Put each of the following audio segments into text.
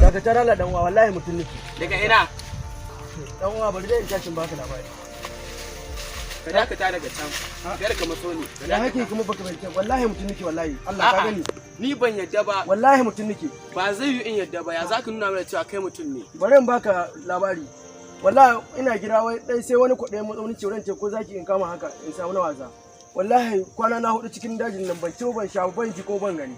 daga tarala dan uwa wallahi mutum nake. Daga ina? Dan uwa bari dai in tashin baka labari. Ka dakata daga can. Kar ka matso ni. Da hake kuma baka bai wallahi mutum nake wallahi. Allah ka gani. Ni ban yadda ba. Wallahi mutum nake. Ba zai yi in yadda ba. Ya zaka nuna mana cewa kai mutum ne? Bari in baka labari. Wallahi ina gida wai dai sai wani kuɗi mu tsauni ciwon ce ko zaki in kama haka in samu na wasa. Wallahi kwana na 4 cikin dajin nan ban ci ban sha ban ji ko ban gani.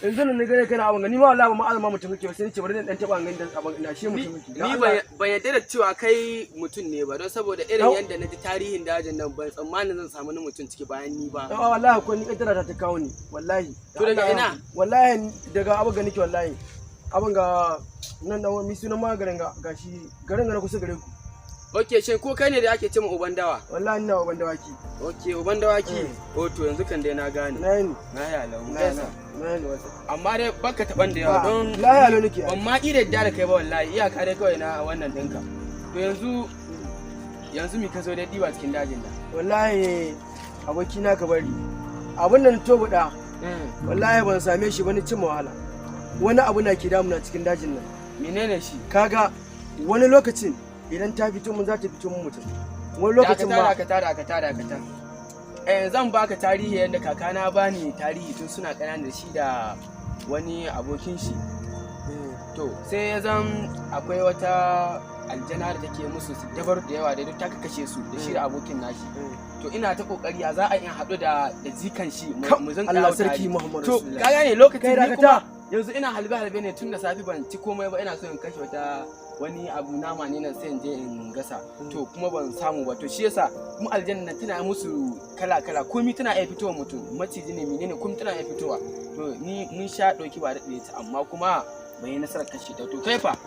Yanzu nan gare kana abin gani ma wallahi ba ma'alma mutum kake sai ce bari dan taba gani da abin ina shi mutum kake. Ni ban yadda da cewa kai mutum ne ba don saboda irin yanda na ji tarihin dajin nan ban tsammanin zan samu ni mutum ciki bayan ni ba. Wallahi ko ni kaddara ta kawo ni wallahi. To daga ina? Wallahi daga abin gani ke wallahi. Abin ga nan da mi sunan magarin ga gashi garin ga na kusa gare ku. Ok, shin ko kai ne da ake ce ma uban dawa? Wallahi ina uban dawaki. Ok, uban dawaki. Oh to yanzu kan dai na gane. Na yi. Na ya lau. Na yi wasa. Amma dai baka taban da yawa don lahiya lau nake. Ban ma ida da kai ba wallahi iyaka dai kawai na wannan dinka. To yanzu mi ka zo dai diba cikin dajin nan. Wallahi aboki na ka bari. Abun nan to buda. Wallahi ban same shi ba ni cin wahala. Wani abu na ke damuna cikin dajin nan. Menene shi? Kaga wani lokacin idan ta fito mun za ta fito mun mutum wani lokacin ba dakata zan baka tarihi yadda kakana bani tarihi tun suna ƙanana da shi da wani abokin shi to sai ya zan akwai wata aljana da take musu dabar da yawa da duk ta kashe su da shi da abokin nashi to ina ta kokari ya za a in haɗu da jikan shi mu zan Allah sarki Muhammadu to ka gane lokacin ni kuma yanzu ina halbe ne tun da safi ban ci komai ba ina so in kashe wata wani abu nama ne nan sai in je in gasa to kuma ban samu ba to shi yasa kuma aljanna tana musu kala komai tana iya fitowa mutum maciji ne menene kuma tana iya fitowa to ni mun sha dauki ba da ta amma kuma bai nasarar kashe ta to kai fa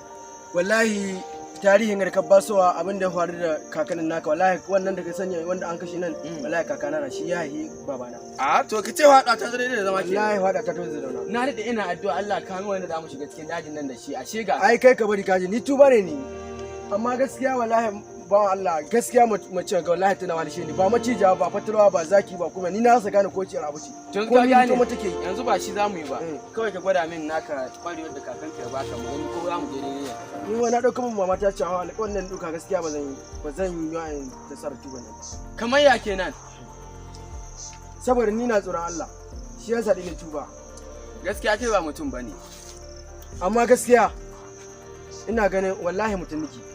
wallahi tarihin da ka basowa abin da ya faru da kakannin naka wallahi wannan da ka sanya wanda an kashe nan wallahi kakana na shi ya yi babana a to ka ce hada ta zare da zama ke wallahi hada ta to zauna na da ina addu'a Allah ka mu wanda za mu shiga cikin dajin nan da shi ashe ga ai kai ka bari kaji ni tuba ne ni amma gaskiya wallahi ba Allah gaskiya mace ga wallahi tana wani shi ne ba macija ba fatalwa ba zaki ba kuma ni na rasa gane ko ciyar abuci tun ka gane yanzu ba shi zamu yi ba kawai ka gwada min naka kwarewar da kakanka ya baka mu gani ko za mu je ne ni wani dauka min mama ta ce hawa wannan duka gaskiya ba zan yi da sarki bane kamar ya kenan saboda ni na tsoron Allah shi yasa dinin tuba gaskiya kai ba mutum bane amma gaskiya ina ganin wallahi mutum nake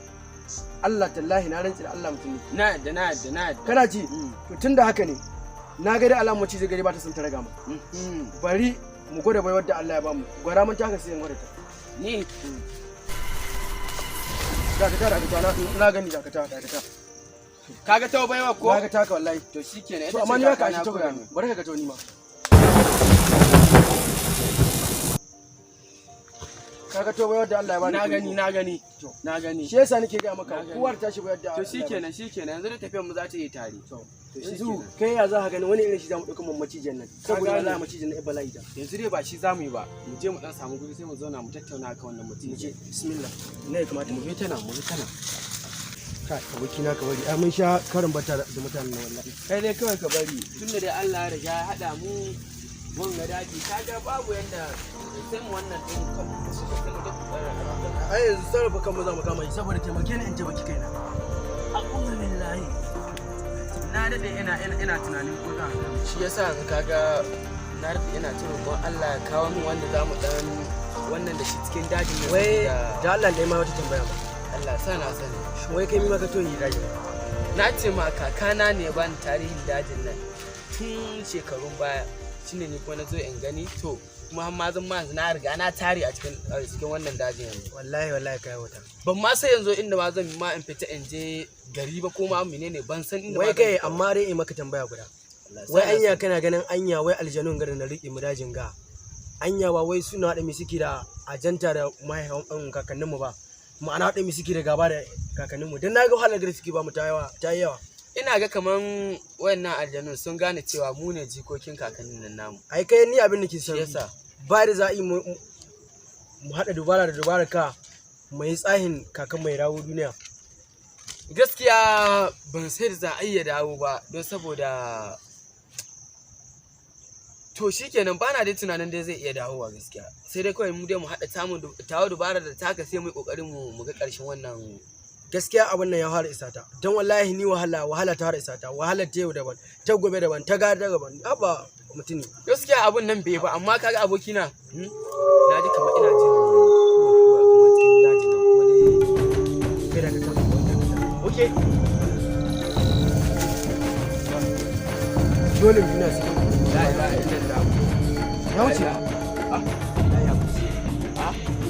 Allah tallahi na rantsi da Allah mutum nake na yadda kana ji to tunda haka ne na ga da alamu ci zai gari ba ta son ta raga mu bari mu gwada bai wadda Allah ya bamu gwara mun taka sai in gwada ta ni dakata na gani dakata kaga tawo baiwa ko kaga taka wallahi to shikenan to amma ni ka shi tawo bari ka ga tawo ni ma kaga tawo baiwa da Allah ya bani na gani shi yasa nake ga maka kuwar tashi baiwa da to shikenan yanzu da tafiyar mu za ta yi tare to yanzu kai ya za ka gani wani irin shi zamu dauka macijin nan saboda wallahi macijin nan bala'i da yanzu dai ba shi zamu yi ba mu je mu dan samu guri sai mu zauna mu tattauna kan wannan mutum je bismillah ne kamata mu tana kai aboki na ka bari a mun sha karin bata da mutanen nan wallahi kai dai kawai ka bari tunda dai Allah ya riga ya hada mu mun ga daji kaga babu yanda sai mu wannan din kan ai yanzu sarrafa kan mu za mu kama shi saboda taimake ni in taimaki kaina aqulu billahi na dade ina tunanin ko za shi yasa yanzu kaga na dade ina roƙon Allah ya kawo min wanda zamu dan wannan da shi cikin dajin nan wai da Allah dai ma wata tambaya ba Allah sa na sani shin wai kai mi maka to yi daji na ce ma kakana ne ban tarihin dajin nan tun shekarun baya shine ni kuma na zo in gani to kuma har ma zan ma yanzu na riga na tare a cikin wannan dajin yanzu wallahi kai wata ban ma sai yanzu inda ma zan ma in fita in je gari ba ko ma menene ban san inda wai kai amma dai in maka tambaya guda wai anya kana ganin anya wai aljanun garin na riƙe mu dajin ga anya ba wai suna da misiki da ajanta da mahaifan kakanninmu ba ma'ana da misiki da gaba da kakanninmu dan naga wahalar da suke ba mu ta yawa ina ga kaman wayannan aljanun sun gane cewa mu ne jikokin kakannin nan namu ai kai ni abin da ke san yasa ba da za'i mu hada dubara ka mai tsahin kakan mai rawo duniya gaskiya ban sai da za a iya dawo ba don saboda to shikenan bana dai tunanin dai zai iya dawowa gaskiya sai dai kawai mu dai mu haɗa tawo dubara da taka sai mu yi kokarin mu ga ƙarshen wannan gaskiya abin nan ya fara isa ta dan wallahi ni wahala ta fara isa ta wahala ta yau daban ta gobe daban ta gada daban abba mutune gaskiya abun nan bai ba amma kaga abokina na ji kamar ina jin kuma cikin daji nan kuma dai kai da ka tabbata okay dole mu na su la ilaha illallah ya wuce ya wuce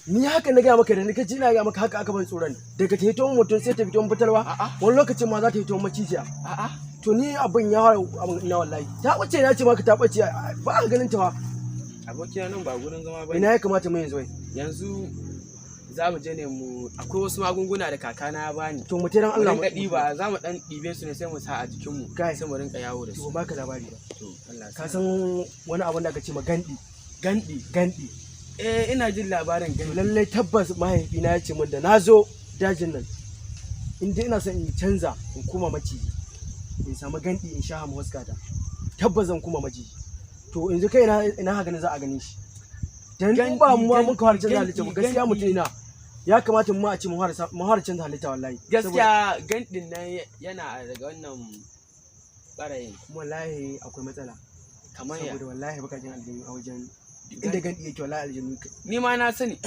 ni haka na gaya maka da nake ina gaya maka haka aka ban tsoron daga ta hito mutum sai ta fito fitarwa wani lokacin ma za ta hito macijiya to ni abin ya fara abin na wallahi ta bace na ce maka ta bace ba a ganin ta ba abokina nan ba gurin zama ba ina ya kamata mu yanzu za mu je ne mu akwai wasu magunguna da kakana ya bani to mu tiran Allah mu dadi ba za mu dan dibe su ne sai mu sa a jikin mu sai mu rinka yawo da su to baka labari ba to Allah ka san wani abin da aka ce ma gandi ina jin labarin to lallai tabbas mahaifina ya ce min da na zo dajin nan in dai ina son in canza in kuma maciji in samu gandi in sha hamu waskata tabbas zan kuma maciji to yanzu kai ina haka ne za a gane shi dan ba mu ma muka har canza halitta mu gaskiya mutum ina ya kamata mu ma a ce mu har canza halitta wallahi gaskiya gandin nan yana daga wannan barayin wallahi akwai matsala kamar ya saboda wallahi bakajin aljini a wajen inda gandi yake wallahi aljini ni ma na sani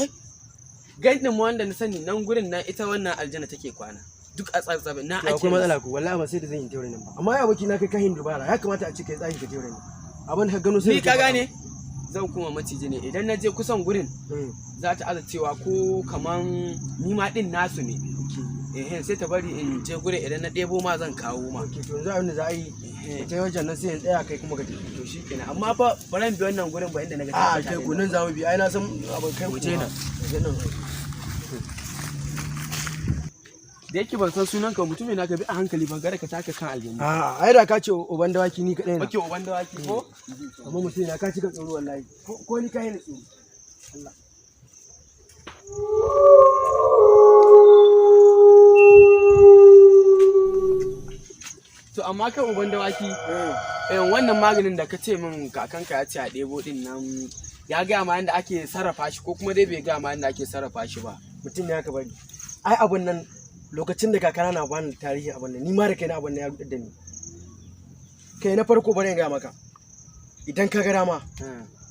gandin mu wanda na sani nan gurin nan ita wannan aljanna take kwana duk a tsatsabe na ake akwai matsala ko wallahi ba sai da zan yi teore nan ba amma ya baki na kai kahin dubara ya kamata a ce kai tsayin ka teore ne abin ka gano sai ni ka gane zan kuma maciji ne idan na je kusan gurin za ta aza cewa ko kaman ni ma din nasu ne sai ta bari in je gurin idan na ɗebo ma zan kawo ma to yanzu abin da za a yi ta wajen nan sai in tsaya kai kuma ka tafi to shikenan amma fa baran bi wannan gurin ba inda na ga a kai ku nan za mu bi ai na san abin kai ku je nan da yake ban san sunan ka mutum ne na ka bi a hankali ban gara ka taka kan aljanna ai da ka ce uban dawaki ni kadai na kake uban dawaki ko amma mutum na ka cika tsoro wallahi ko ni kai ne tsoro Allah to amma kan uban dawaki wannan maganin da ka ce min kakanka ya ce a ɗebo din nan ya gaya ma yadda ake sarrafa shi ko kuma dai bai gaya ma yadda ake sarrafa shi ba mutum ne aka bari ai abun nan lokacin da kakana na bani tarihi abun nan ni ma da kaina abun nan ya rudar da ni kai na farko bari in gaya maka idan ka ga dama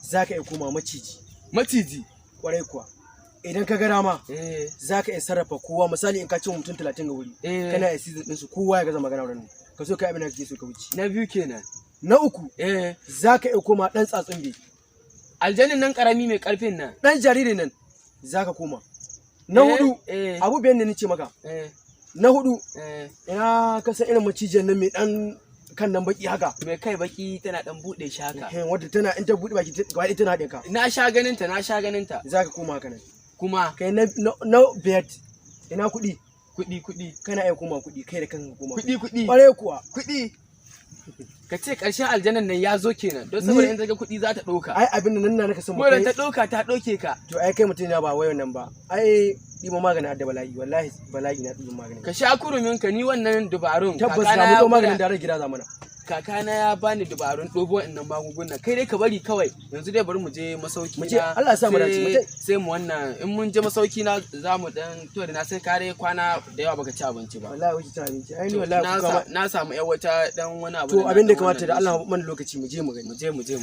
za ka iya koma maciji kwarai kuwa idan ka ga dama za ka iya sarrafa kowa misali in ka ce mutum 30 ga wuri kana iya season ɗinsu kowa ya gaza magana wurin ka so ka abin da kake so ka wuce na biyu kenan na uku za ka iya koma ɗan tsatsun aljanin nan karami mai karfin nan ɗan jariri nan za ka koma na hudu abu biyan ne nace maka na hudu ina ka san irin macijiyar nan mai dan kan nan baki haka mai kai baki tana dan bude shi haka wadda tana in ta bude baki gaba tana haɗe ka na sha ganin ta za ka koma haka nan kuma kai na biyar ina kuɗi kana iya koma kuɗi kai da kanka koma kuɗi ƙware kuwa kuɗi ka ce ƙarshen aljanan nan ya zo kenan don saboda in zaga kuɗi za ta ɗauka ai abin da nan na naka san mu kai ta ɗauka ta ɗauke ka to ai kai mutum na ba wayo nan ba ai ɗima magani adda bala'i wallahi bala'i na ɗiban magani ka sha kurumin ka ni wannan dubarun tabbas ga mu maganin da gida zamana kakana ya bani dubarun ɗobo wa'annan magungunan kai dai ka bari kawai yanzu dai bari mu je masauki na Allah ya sa mu dace sai mu wannan in mun je masauki na za mu dan to da na sai kare kwana da yawa baka ci abinci ba wallahi wuce ci abinci ai ni wallahi na samu yan wata dan wani abu to abin da kamata da Allah man lokaci mu je mu gani mu je